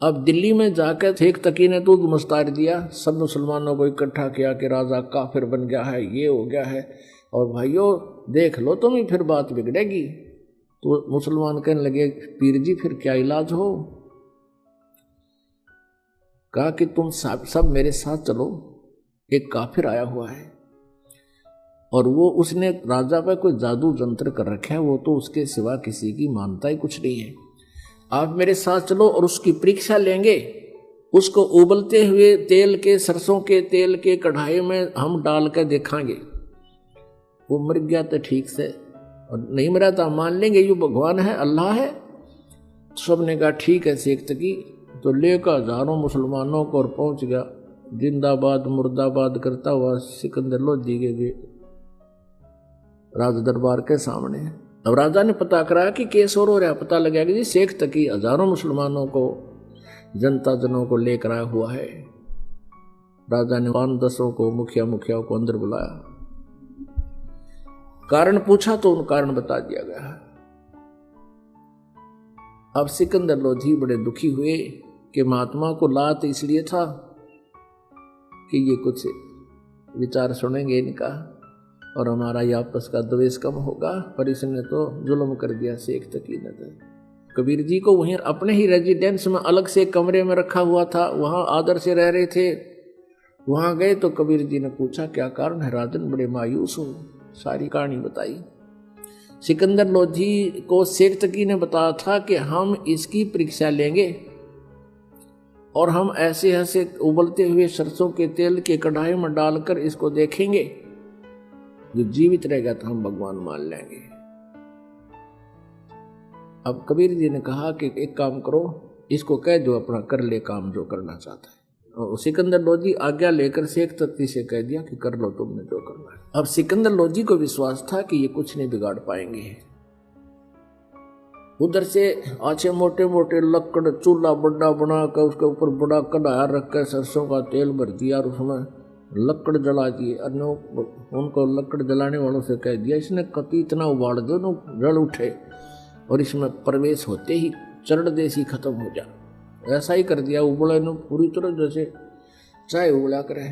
अब दिल्ली में जाकर शेख तकी ने तो मुस्तार दिया, सब मुसलमानों को इकट्ठा किया कि राजा काफिर बन गया है, ये हो गया है, और भाइयों देख लो तुम ही, फिर बात बिगड़ेगी। तो मुसलमान कहने लगे पीर जी फिर क्या इलाज हो? कहा कि तुम सब मेरे साथ चलो, एक काफिर आया हुआ है और वो उसने राजा पर कोई जादू जंत्र कर रखा है, वो तो उसके सिवा किसी की मानता ही कुछ नहीं है। आप मेरे साथ चलो और उसकी परीक्षा लेंगे, उसको उबलते हुए तेल के, सरसों के तेल के कढ़ाई में हम डाल कर देखांगे, वो मर गया तो ठीक से, और नहीं मरा तो मान लेंगे ये भगवान है, अल्लाह है। सबने कहा ठीक है शेख तकी। तो लेकर हजारों मुसलमानों को और पहुंच गया जिंदाबाद मुर्दाबाद करता हुआ सिकंदर लोधी के राज दरबार के सामने। अब राजा ने पता करा कि केस और हो रहा, पता लगा कि जी शेख तकी हजारों मुसलमानों को, जनता जनों को लेकर आया हुआ है। राजा ने 5-10 को, मुखिया को अंदर बुलाया, कारण पूछा तो उन कारण बता दिया गया। अब सिकंदर लोधी बड़े दुखी हुए कि महात्मा को लात इसलिए था कि ये कुछ विचार सुनेंगे इनका और हमारा ये आपस का द्वेष कम होगा, पर इसने तो जुल्म कर दिया शेख तकी ने। तो कबीर जी को वहीं अपने ही रेजिडेंस में अलग से कमरे में रखा हुआ था, वहां आदर से रह रहे थे। वहां गए तो कबीर जी ने पूछा क्या कारण है राजन, बड़े मायूस हो? सारी कहानी बताई। सिकंदर लोधी को शेख तकी ने बताया था कि हम इसकी परीक्षा लेंगे और हम ऐसे ऐसे उबलते हुए सरसों के तेल के कढ़ाई में डालकर इसको देखेंगे, जो जीवित रहेगा तो हम भगवान मान लेंगे। अब कबीर जी ने कहा कि एक काम करो, इसको कह दो अपना कर ले काम जो करना चाहता है। और सिकंदर लोधी आज्ञा लेकर शेख तकी से कह दिया कि कर लो तुमने जो करना है। अब सिकंदर लोधी को विश्वास था कि ये कुछ नहीं बिगाड़ पाएंगे। उधर से आछे मोटे मोटे लकड़ चूल्हा बड़ा बनाकर उसके ऊपर बड़ा कढ़ाया रखकर सरसों का तेल भर दिया और उसमें लकड़ जला दिए। उनको लकड़ जलाने वालों से कह दिया इसने कति इतना उबाल दो न जल उठे और इसमें प्रवेश होते ही चरण देसी खत्म हो जा। ऐसा ही कर दिया, उबले न पूरी तरह जैसे चाय उबला करे।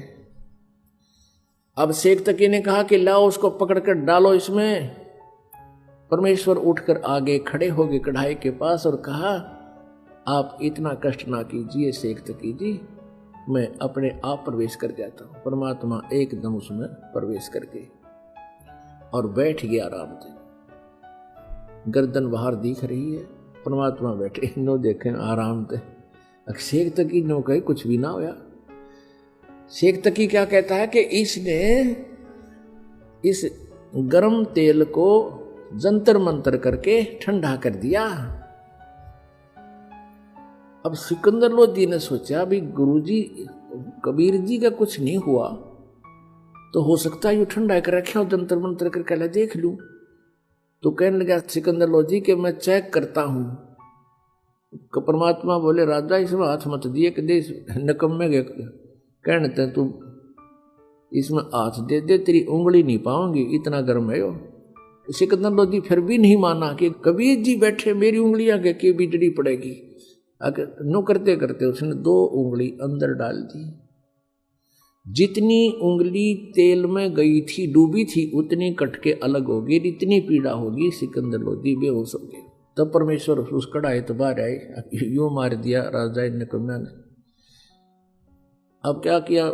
अब शेख तकी ने कहा कि लाओ उसको पकड़कर डालो इसमें। परमेश्वर उठकर आगे खड़े हो गए कढ़ाई के पास और कहा आप इतना कष्ट ना कीजिए शेख तकी जी, मैं अपने आप प्रवेश कर जाता हूँ। परमात्मा एकदम उसमें प्रवेश करके और बैठ गया आराम से। गर्दन बाहर दिख रही है, परमात्मा बैठे, नो देखें आराम से। शेख तकी नो कहे कुछ भी ना होया। शेख तकी क्या कहता है कि इसने इस गर्म तेल को जंतर मंतर करके ठंडा कर दिया। अब सिकंदर लोधी ने सोचा भी गुरुजी कबीर जी का कुछ नहीं हुआ तो हो सकता है ये ठंडा कर रखे हो जंतर मंतर करके, ला देख लूं। तो कहने लगा सिकंदर लोधी कि मैं चेक करता हूं। परमात्मा बोले राजा इसमें हाथ मत दिए कि दे नकम्मे के कहते तू इसमें हाथ दे दे, तेरी उंगली नहीं पाऊंगी, इतना गर्म है। सिकंदर लोधी फिर भी नहीं माना कि कबीर जी बैठे मेरी उंगलियां के बिजली पड़ेगी। नो करते करते उसने 2 उंगली अंदर डाल दी। जितनी उंगली तेल में गई थी डूबी थी उतनी कटके अलग होगी, इतनी पीड़ा होगी, सिकंदर लोधी बेहोश हो गए। तब परमेश्वर उस कढ़ाई तो बाहर आए, यूं मार दिया राजा नकम्या ने। अब क्या किया,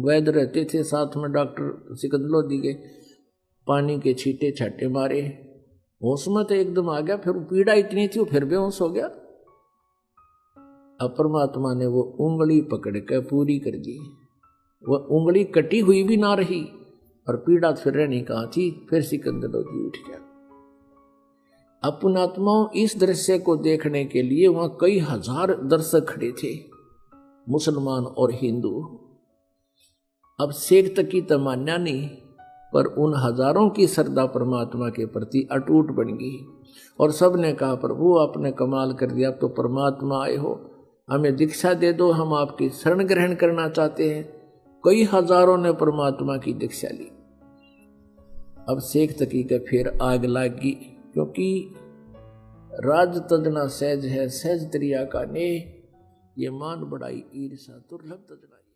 वैद्य रहते थे साथ में डॉक्टर सिकंदर लोधी के, पानी के छींटे छाटे मारे, होश में तो एकदम आ गया, फिर पीड़ा इतनी थी वो फिर बेहोश हो गया। अब परमात्मा ने वो उंगली पकड़ कर पूरी कर दी, वह उंगली कटी हुई भी ना रही और पीड़ा फिर रहने कहा थी। फिर सिकंदर लोधी उठ गया। अब पुण्यात्माओं इस दृश्य को देखने के लिए वहां कई हजार दर्शक खड़े थे, मुसलमान और हिंदू। अब शेख तकी तो मान्या नहीं, पर उन हजारों की श्रद्धा परमात्मा के प्रति अटूट बन गई और सब ने कहा प्रभु आपने कमाल कर दिया, अब तो परमात्मा आए हो, हमें दीक्षा दे दो, हम आपकी शरण ग्रहण करना चाहते हैं। कई हजारों ने परमात्मा की दीक्षा ली। अब शेख तकी का फिर आग लागी, क्योंकि राज तजना सहज है सहज तरिया का ने, ये मान बढ़ाई ईर्षा दुर्लभ तजनाई।